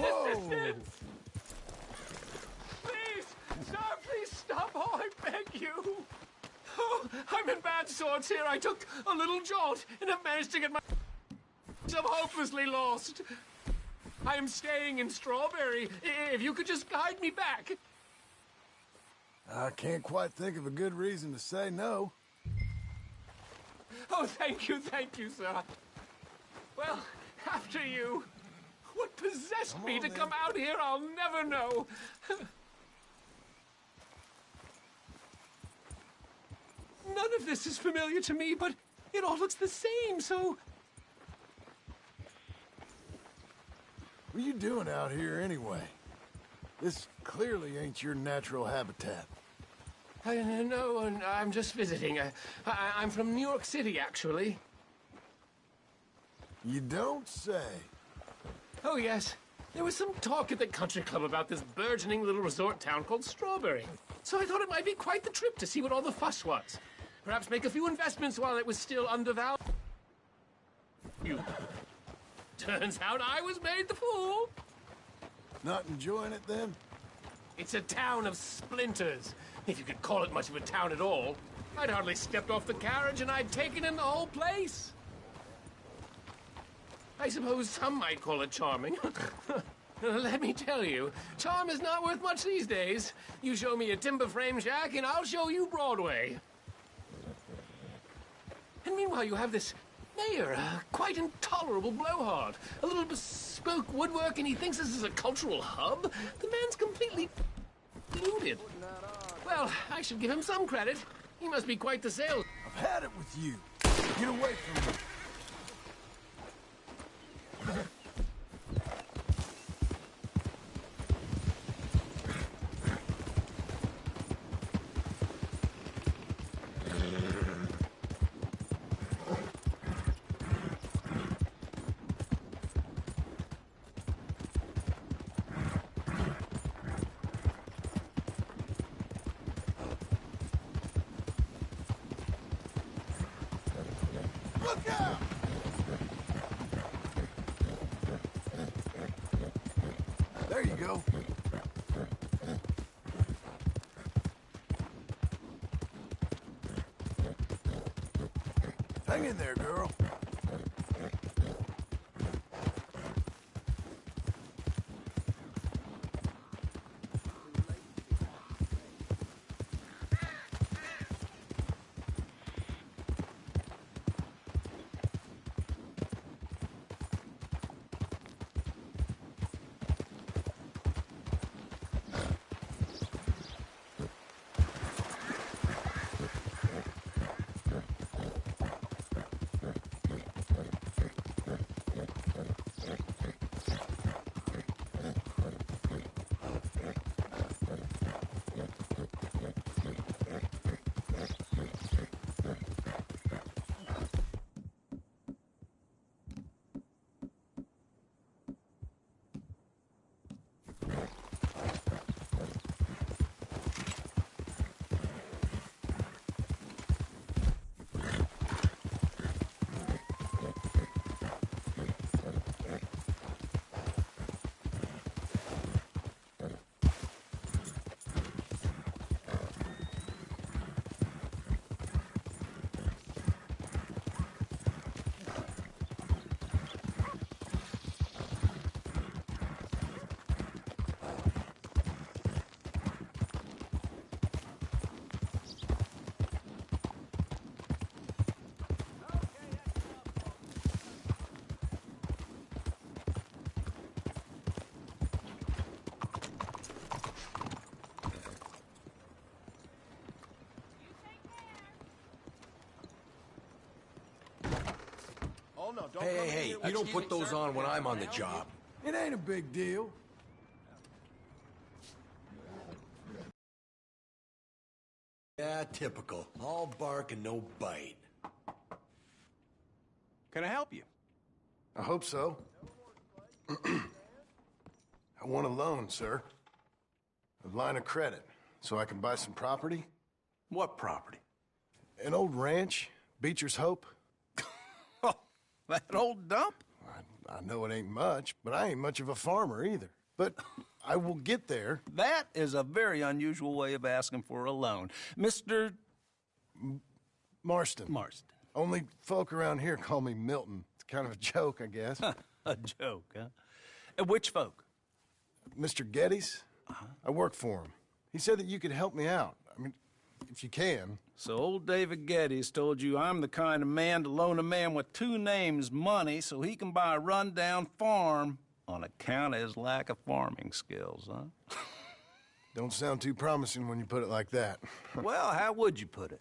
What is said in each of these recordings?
assistance! Please, sir, please stop. Oh, I beg you. Oh, I'm in bad sorts here. I took a little jolt and have managed to get myself hopelessly lost. I am staying in Strawberry. If you could just guide me back. I can't quite think of a good reason to say no. Oh, thank you, sir. Well, after you. What possessed me to come out here, I'll never know. None of this is familiar to me, but it all looks the same, so... What are you doing out here anyway? This clearly ain't your natural habitat. No, I'm just visiting. I'm from New York City, actually. You don't say. Oh, yes. There was some talk at the country club about this burgeoning little resort town called Strawberry. So I thought it might be quite the trip to see what all the fuss was. Perhaps make a few investments while it was still undervalued. Turns out I was made the fool. Not enjoying it, then? It's a town of splinters, if you could call it much of a town at all. I'd hardly stepped off the carriage and I'd taken in the whole place. I suppose some might call it charming. Let me tell you, charm is not worth much these days. You show me a timber frame shack and I'll show you Broadway. And meanwhile you have this mayor, a quite intolerable blowhard. A little bespoke woodwork and he thinks this is a cultural hub? The man's completely deluded. Well, I should give him some credit. He must be quite the sales. I've had it with you. Get away from me. Look out! There you go. Hang in there, girl. Hey, you don't put those on when I'm on the job. It ain't a big deal. Yeah, typical. All bark and no bite. Can I help you? I hope so. I want a loan, sir. A line of credit, so I can buy some property. What property? An old ranch, Beecher's Hope. Oh, that old dump? I know it ain't much, but I ain't much of a farmer either. But I will get there. That is a very unusual way of asking for a loan. Mr. Marston. Marston. Only folk around here call me Milton. It's kind of a joke, I guess. A joke, huh? And which folk? Mr. Geddes? I work for him. He said that you could help me out. I mean, if you can. So old David Geddes told you I'm the kind of man to loan a man with two names money so he can buy a rundown farm on account of his lack of farming skills, huh? Don't sound too promising when you put it like that. Well, how would you put it?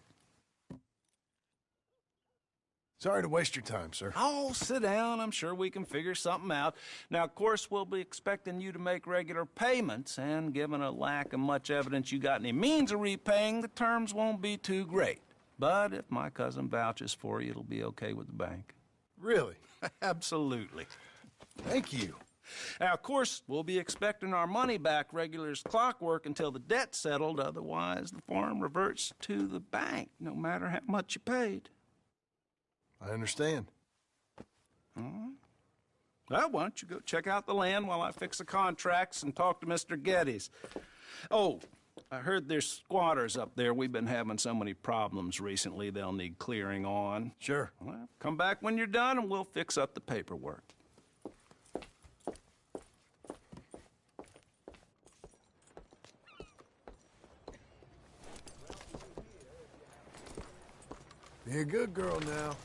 Sorry to waste your time, sir. Oh, sit down. I'm sure we can figure something out. Now, of course, we'll be expecting you to make regular payments, and given a lack of much evidence you got any means of repaying, the terms won't be too great. But if my cousin vouches for you, it'll be okay with the bank. Really? Absolutely. Thank you. Now, of course, we'll be expecting our money back regular as clockwork until the debt's settled. Otherwise, the farm reverts to the bank, no matter how much you paid. I understand. Well, why don't you go check out the land while I fix the contracts and talk to Mr. Geddes. Oh, I heard there's squatters up there. We've been having so many problems recently, they'll need clearing on. Sure. Well, come back when you're done and we'll fix up the paperwork. Be a good girl now.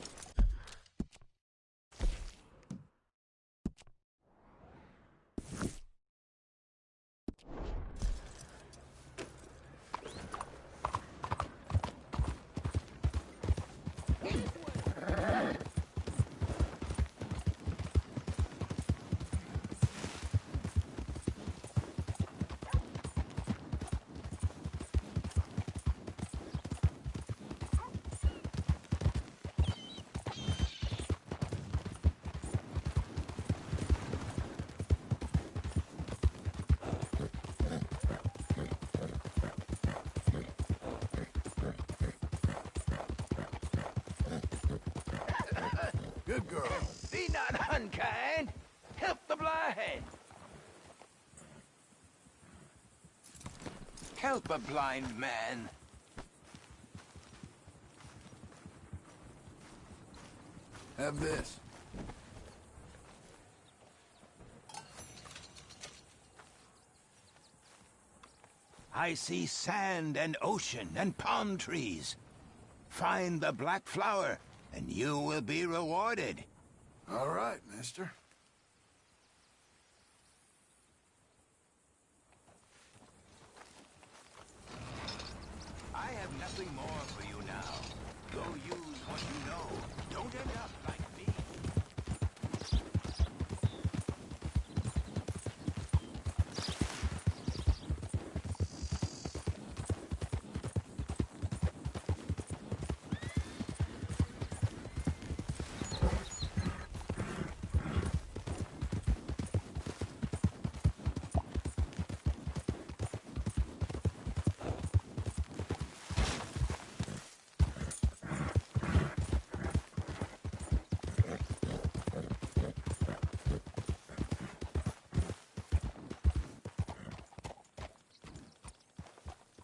Good girl. Be not unkind. Help the blind. Help a blind man. Have this. I see sand and ocean and palm trees. Find the black flower, and you will be rewarded. All right, mister. I have nothing more for you now. Go use what you know. Don't end up like me.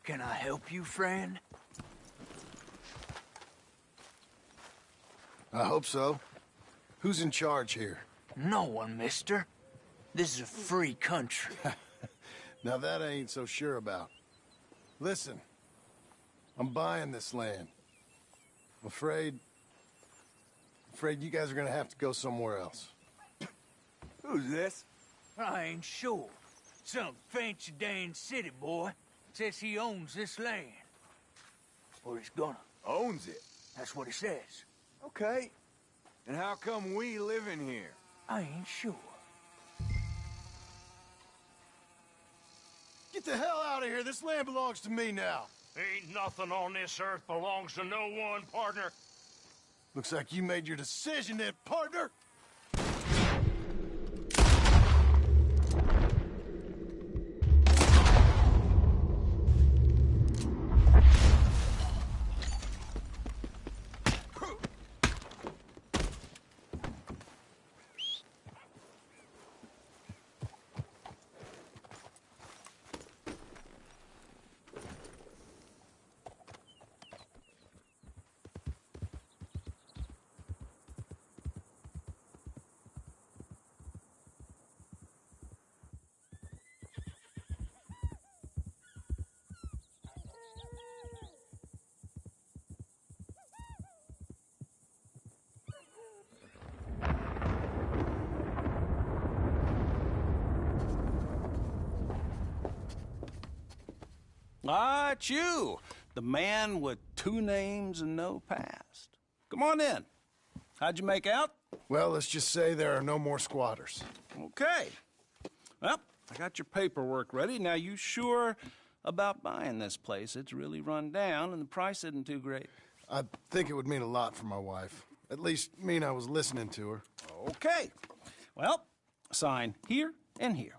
Can I help you, friend? I hope so. Who's in charge here? No one, mister. This is a free country. Now that I ain't so sure about. Listen, I'm buying this land. I'm afraid you guys are gonna have to go somewhere else. Who's this? I ain't sure. Some fancy Dan city boy says he owns this land. Or he's gonna. Owns it. That's what he says. Okay. And how come we live in here? I ain't sure. Get the hell out of here. This land belongs to me now. Ain't nothing on this earth belongs to no one, partner. Looks like you made your decision then, partner. Ah, it's you, the man with 2 names and no past. Come on in. How'd you make out? Well, let's just say there are no more squatters. Okay. Well, I got your paperwork ready. Now, you sure about buying this place? It's really run down, and the price isn't too great. I think it would mean a lot for my wife. At least mean I was listening to her. Okay. Well, sign here and here.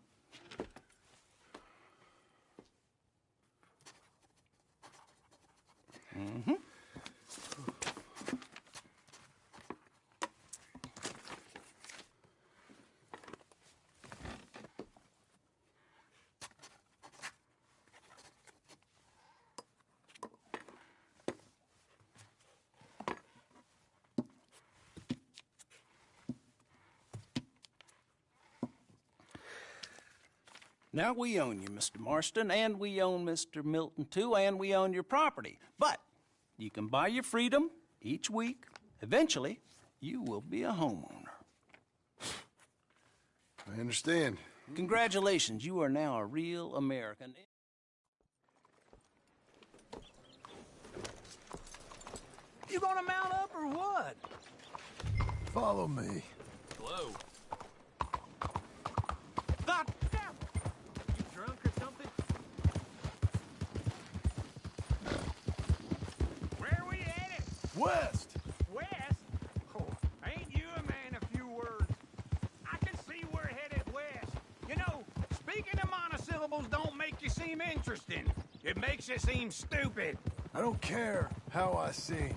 Mm-hmm. Now, we own you, Mr. Marston, and we own Mr. Milton, too, and we own your property. But you can buy your freedom each week. Eventually, you will be a homeowner. I understand. Congratulations, you are now a real American. You gonna mount up or what? Follow me. Hello. God damn! You drunk or something? Where are we headed? West! West? Oh, ain't you a man of few words? I can see we're headed west. You know, speaking of monosyllables don't make you seem interesting. It makes you seem stupid. I don't care how I sing.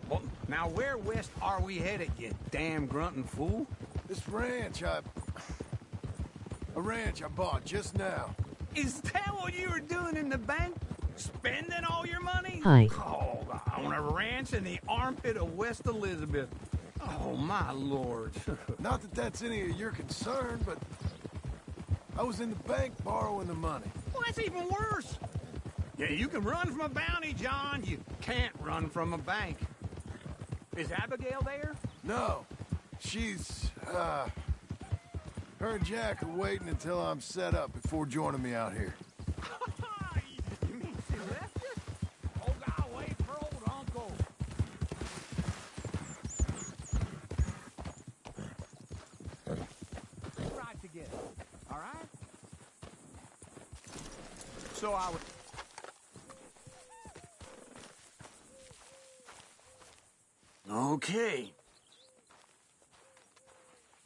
Well, now where west are we headed, you damn grunting fool? This ranch I bought just now. Is that what you were doing in the bank? Spending all your money? Hi. Oh, on a ranch in the armpit of West Elizabeth. Oh, my lord. Not that that's any of your concern, but I was in the bank borrowing the money. Well, that's even worse. Yeah, you can run from a bounty, John. You can't run from a bank. Is Abigail there? No, she's, her and Jack are waiting until I'm set up before joining me out here. You mean she left you? Oh, God, wait for old uncle. Let's ride together, all right? So I would... Okay.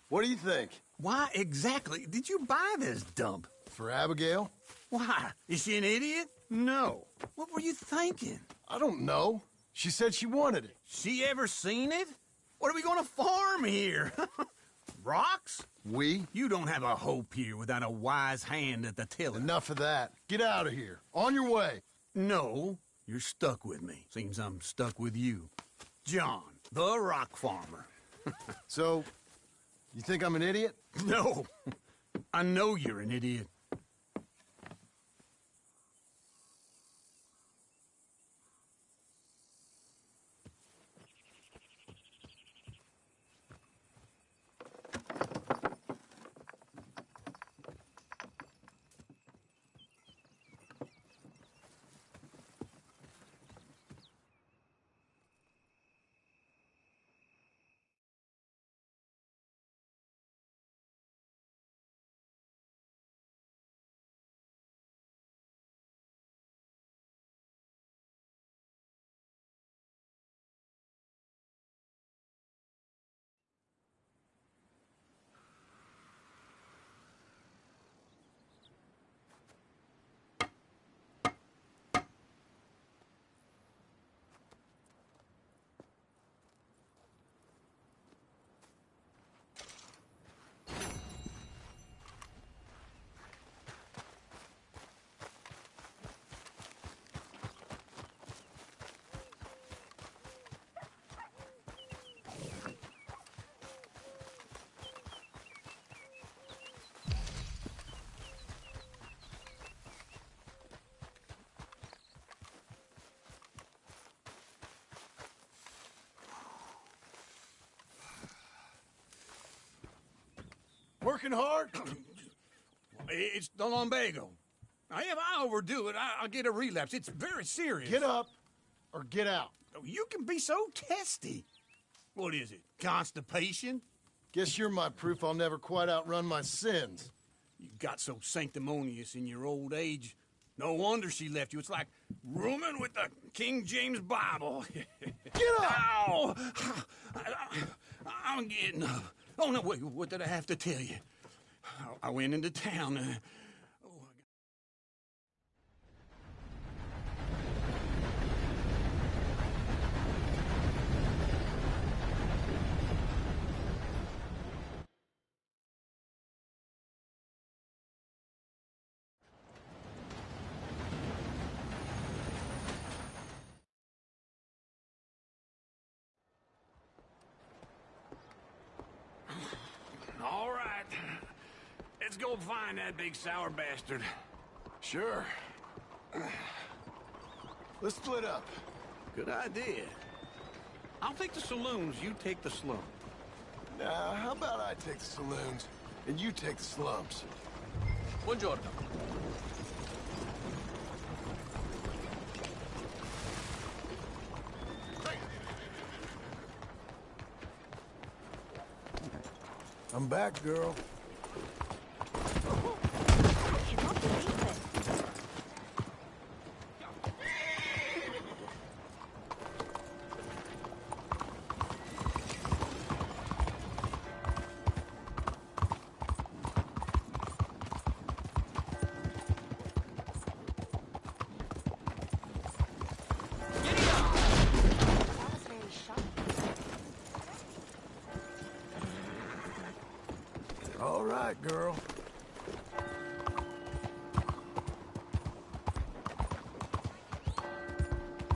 What do you think? Why exactly did you buy this dump? For Abigail? Why? Is she an idiot? No. What were you thinking? I don't know. She said she wanted it. She ever seen it? What are we gonna farm here? Rocks? We? You don't have a hope here without a wise hand at the tiller. Enough of that. Get out of here. On your way. No, you're stuck with me. Seems I'm stuck with you. John, the rock farmer. So, you think I'm an idiot? No, I know you're an idiot. Working hard? It's the lumbago. If I overdo it, I'll get a relapse. It's very serious. Get up or get out. Oh, you can be so testy. What is it, constipation? Guess you're my proof I'll never quite outrun my sins. You got so sanctimonious in your old age. No wonder she left you. It's like rooming with the King James Bible. Get up! Ow! I'm getting up. Oh, no, wait, what did I have to tell you? I went into town. All right. Let's go find that big sour bastard. Sure. Let's split up. Good idea. I'll take the saloons, you take the slum. Now, how about I take the saloons and you take the slums? Buongiorno. I'm back, girl. All right, girl.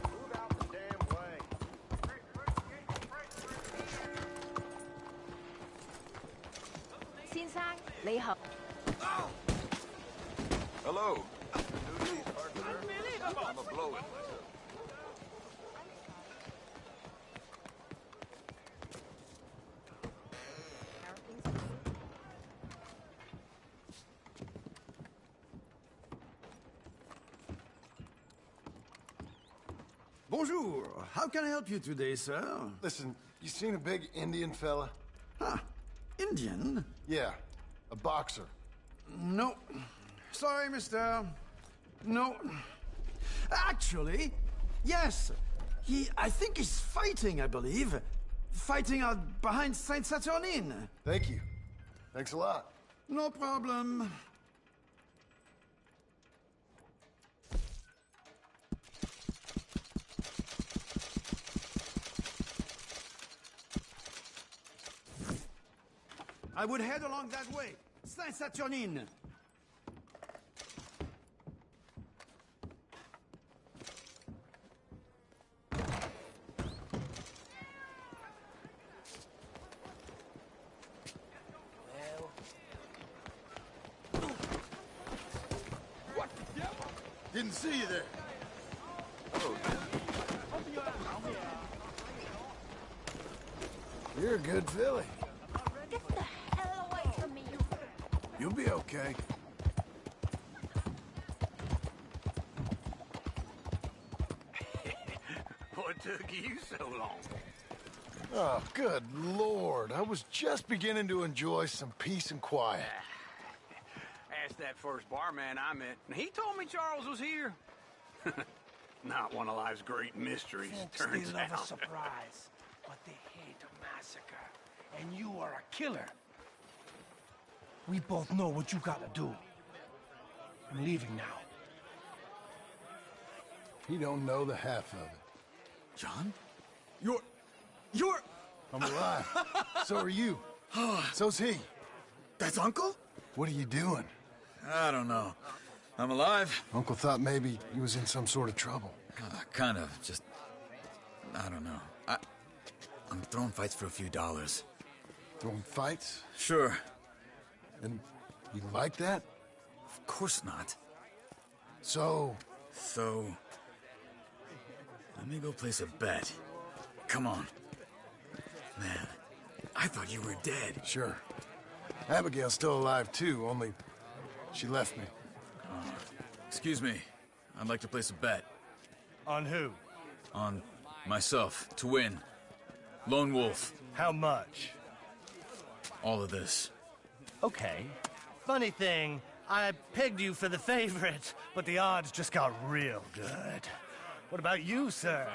Move out the damn way. Hello. I'm a blow-it. Bonjour. How can I help you today, sir? Listen, you seen a big Indian fella? Huh. Indian? Yeah, a boxer. No. Sorry, mister. No. Actually, yes. I think he's fighting, I believe. Fighting out behind Saint Saturnine. Thank you. Thanks a lot. No problem. I would head along that way. Saint Saturnine. Didn't see you there. You're a good filly. Get the hell away from me! You'll be okay. What took you so long? Oh, good Lord. I was just beginning to enjoy some peace and quiet. Asked that first barman I met, and he told me Charles was here. Not one of life's great mysteries, turns They love a out. surprise, but they hate a massacre. And you are a killer. We both know what you gotta do. I'm leaving now. He don't know the half of it. John? I'm alive. So are you. So's he. That's Uncle? What are you doing? I don't know. I'm alive. Uncle thought maybe he was in some sort of trouble. Kind of. Just... I don't know. I'm throwing fights for a few dollars. Throwing fights? Sure. And you like that? Of course not. So... So... let me go place a bet. Come on. Man, I thought you were dead. Sure. Abigail's still alive, too, only she left me. Excuse me. I'd like to place a bet. On who? On myself, to win. Lone Wolf. How much? All of this. Okay. Funny thing, I pegged you for the favorite, but the odds just got real good. What about you, sir?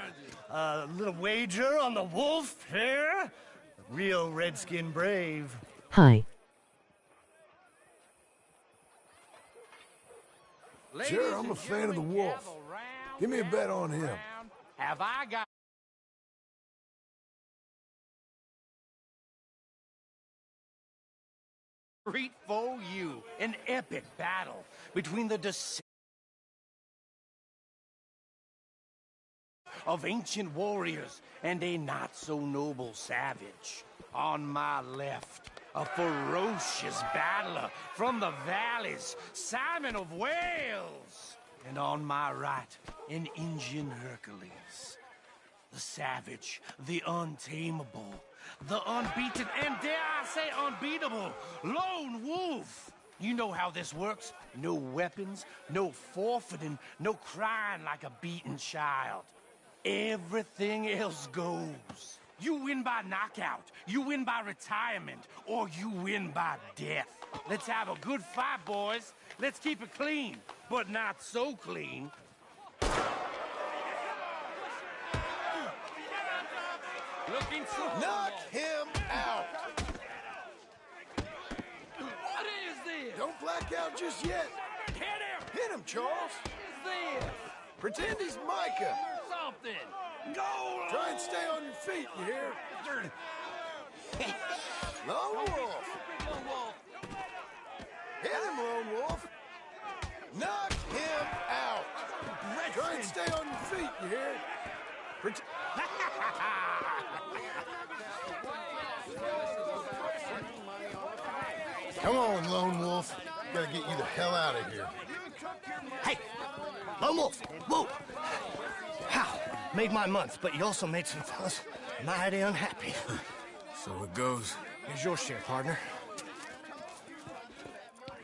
A little wager on the wolf here? Real redskin brave. Hi. Sure, I'm a fan of the wolf. Give me a bet on him. Have I got... treat for you. An epic battle between the of ancient warriors and a not-so-noble savage. On my left, a ferocious battler from the valleys, Simon of Wales. And on my right, an Indian Hercules. The savage, the untamable, the unbeaten, and dare I say unbeatable, Lone Wolf. You know how this works. No weapons, no forfeiting, no crying like a beaten child. Everything else goes. You win by knockout, you win by retirement, or you win by death. Let's have a good fight, boys. Let's keep it clean, but not so clean. Looking for... Knock him out! What is this? Don't black out just yet. Hit him! Hit him, Charles. What is this? Pretend he's Micah. Something. Go! Try and stay on your feet, you hear? Lone Wolf. Hit him, Lone Wolf. Knock him out. Try and stay on your feet, you hear? Come on, Lone Wolf. Gotta get you the hell out of here. Hey! Lone Wolf! Whoa! How? Made my month, but you also made some fellas mighty unhappy. So it goes. Here's your share, partner.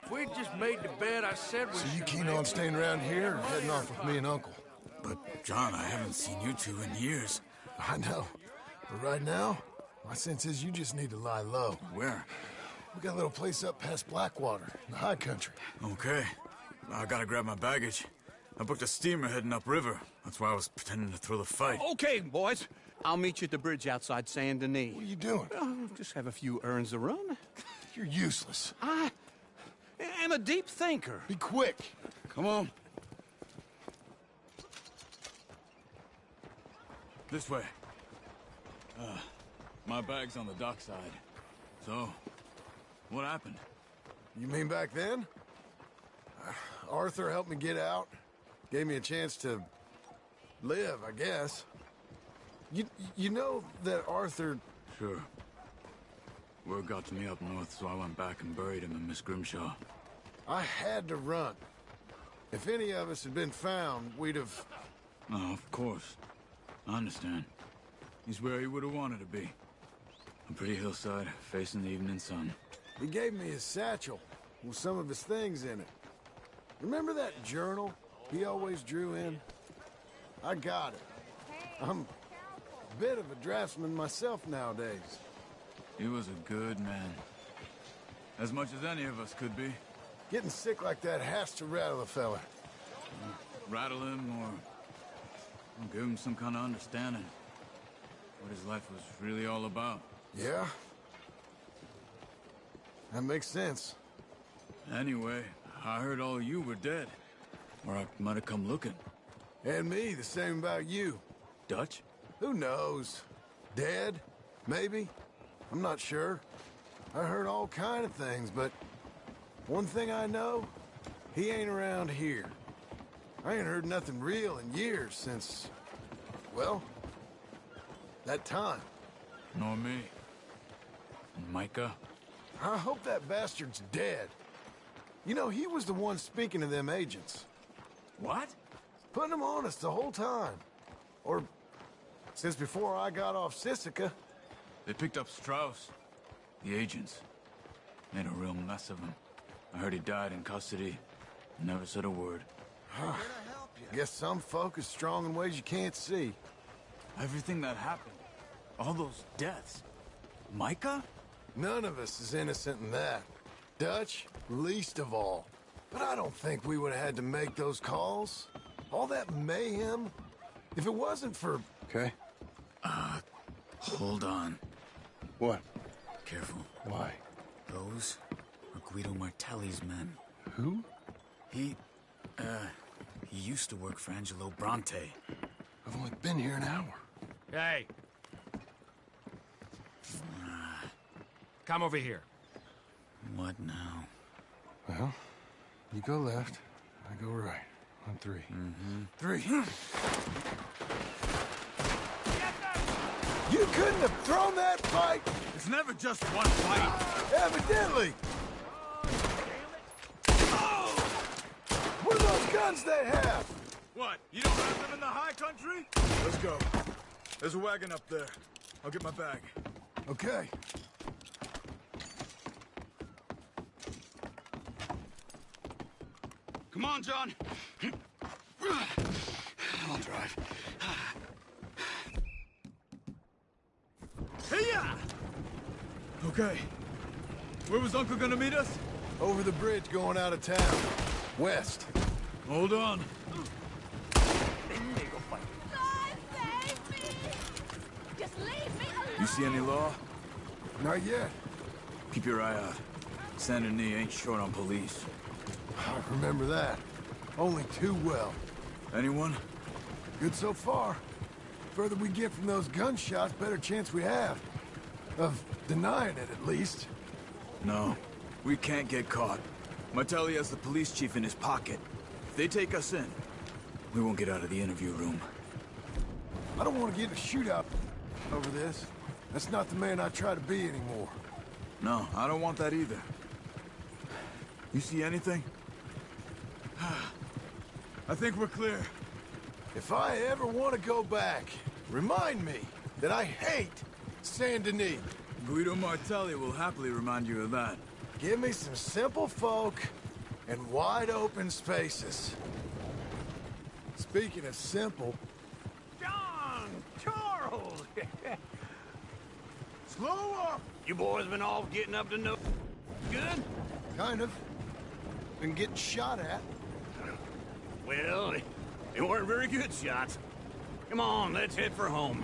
If we'd just made the bed I said we So you should keen make. on staying around here or heading off with me and Uncle? But, John, I haven't seen you two in years. I know. But right now, my sense is you just need to lie low. Where? We got a little place up past Blackwater, in the high country. Okay. I gotta grab my baggage. I booked a steamer heading upriver. That's why I was pretending to throw the fight. Okay, boys. I'll meet you at the bridge outside Saint Denis. What are you doing? Just have a few errands to run. You're useless. I am a deep thinker. Be quick. Come on. This way. My bag's on the dockside. So, what happened? You mean back then? Arthur helped me get out. Gave me a chance to live, I guess. You know that Arthur... Sure. Word got to me up north, so I went back and buried him in Miss Grimshaw. I had to run. If any of us had been found, we'd have... Oh, of course. I understand. He's where he would have wanted to be. A pretty hillside, facing the evening sun. He gave me his satchel with some of his things in it. Remember that journal he always drew in? I got it. I'm a bit of a draftsman myself nowadays. He was a good man. As much as any of us could be. Getting sick like that has to rattle a fella. Rattle him or give him some kind of understanding. What his life was really all about. Yeah? That makes sense. Anyway, I heard all of you were dead. Or I might have come looking. And me, the same about you. Dutch? Who knows? Dead? Maybe? I'm not sure. I heard all kind of things, but one thing I know, he ain't around here. I ain't heard nothing real in years since, well, that time. Nor me. And Micah? I hope that bastard's dead. You know, he was the one speaking to them agents. What? Putting them on us the whole time. Or since before I got off Sisika. They picked up Strauss. The agents. Made a real mess of him. I heard he died in custody. Never said a word. Guess some folk is strong in ways you can't see. Everything that happened. All those deaths. Micah? None of us is innocent in that. Dutch, least of all. But I don't think we would have had to make those calls. All that mayhem. If it wasn't for... Okay. Hold on. What? Careful. Why? Those are Guido Martelli's men. Who? He used to work for Angelo Bronte. I've only been here an hour. Hey. Come over here. What now? Well, you go left, I go right. On three. Three. You couldn't have thrown that fight! It's never just one fight. Evidently! What are those guns they have? What? You don't have them in the high country? Let's go. There's a wagon up there. I'll get my bag. Okay. Come on, John. I'll drive. Hey-ya! Okay. Where was Uncle gonna meet us? Over the bridge going out of town. West. Hold on. Just leave me alone! You see any law? Not yet. Keep your eye out. Saint Denis ain't short on police. I remember that. Only too well. Anyone? Good so far. Further we get from those gunshots, better chance we have. Of denying it, at least. No. We can't get caught. Martelli has the police chief in his pocket. If they take us in, we won't get out of the interview room. I don't want to get in a shootout over this. That's not the man I try to be anymore. No, I don't want that either. You see anything? I think we're clear. If I ever want to go back, remind me that I hate Saint Denis. Guido Martelli will happily remind you of that. Give me some simple folk and wide open spaces. Speaking of simple... John! Charles! Slow up! You boys been all getting up to no good? Kind of. Been getting shot at. Well, they weren't very good shots. Come on, let's head for home.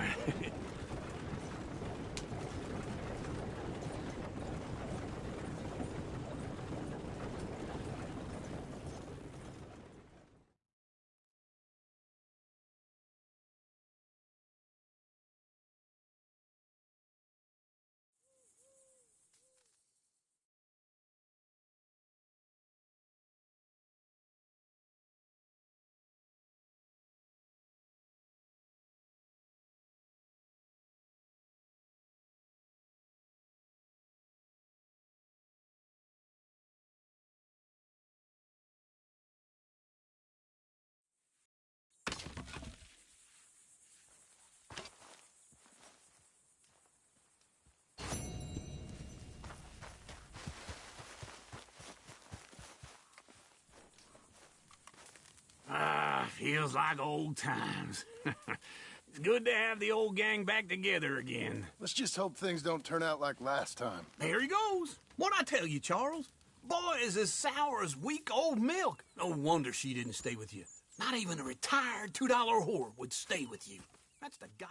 Feels like old times. It's good to have the old gang back together again. Let's just hope things don't turn out like last time. There he goes. What'd I tell you, Charles? Boy is as sour as week-old milk. No wonder she didn't stay with you. Not even a retired $2 whore would stay with you. That's the god...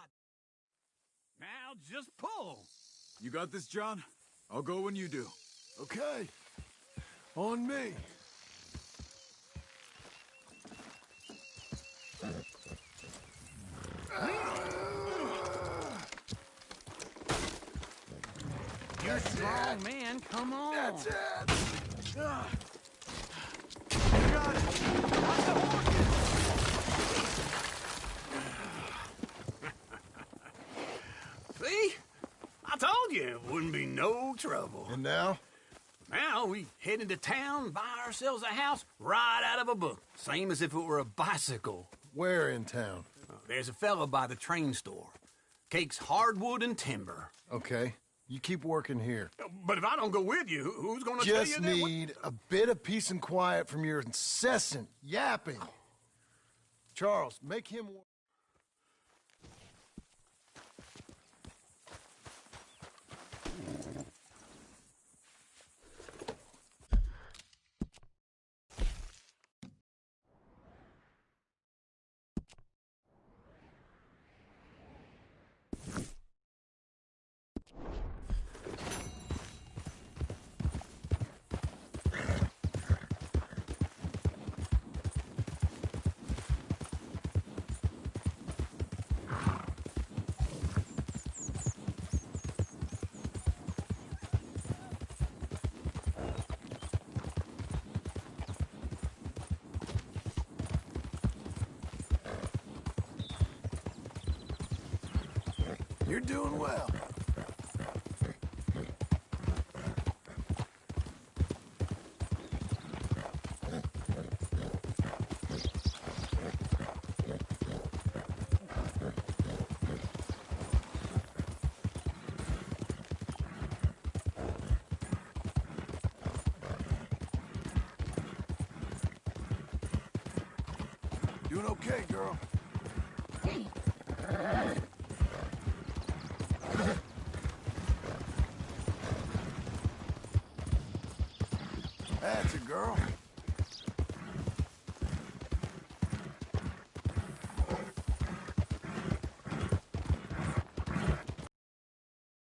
Now just pull. You got this, John? I'll go when you do. Okay. On me. You're a strong man. Come on. That's it. You got it. Watch the horses. See? I told you it wouldn't be no trouble. And now? Now we head into town, buy ourselves a house right out of a book. Same as if it were a bicycle. Where in town? There's a fella by the train store. Cakes hardwood and timber. Okay. You keep working here. But if I don't go with you, who's gonna tell you Just that? need a bit of peace and quiet from your incessant yapping. Charles, make him... You're doing well. Doing okay, girl. That's a girl.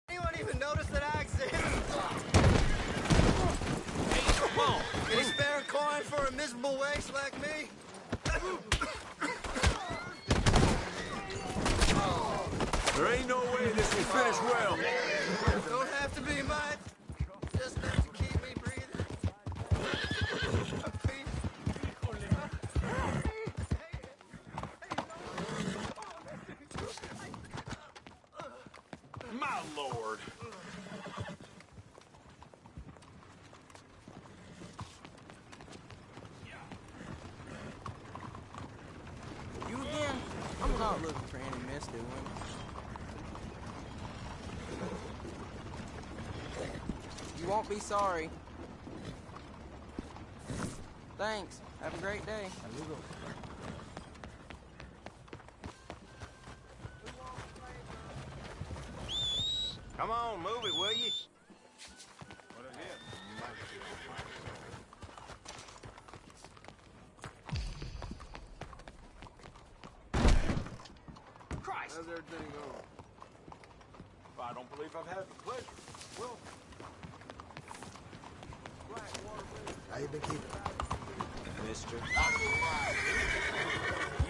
Anyone even notice that I exist? Hey, come on! Any spare coin for a miserable waste like me? There ain't no way this will finish well. Don't have to be much. Just enough to keep me breathing. My lord. You again? I'm not looking for any misty women. You won't be sorry. Thanks. Have a great day. Come on, move it, will you? Christ! How's everything going? I don't believe I've had the pleasure. Well, How you been keeping? Mister. You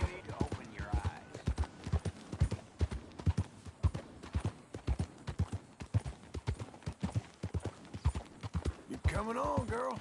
need to open your eyes. You coming on, girl?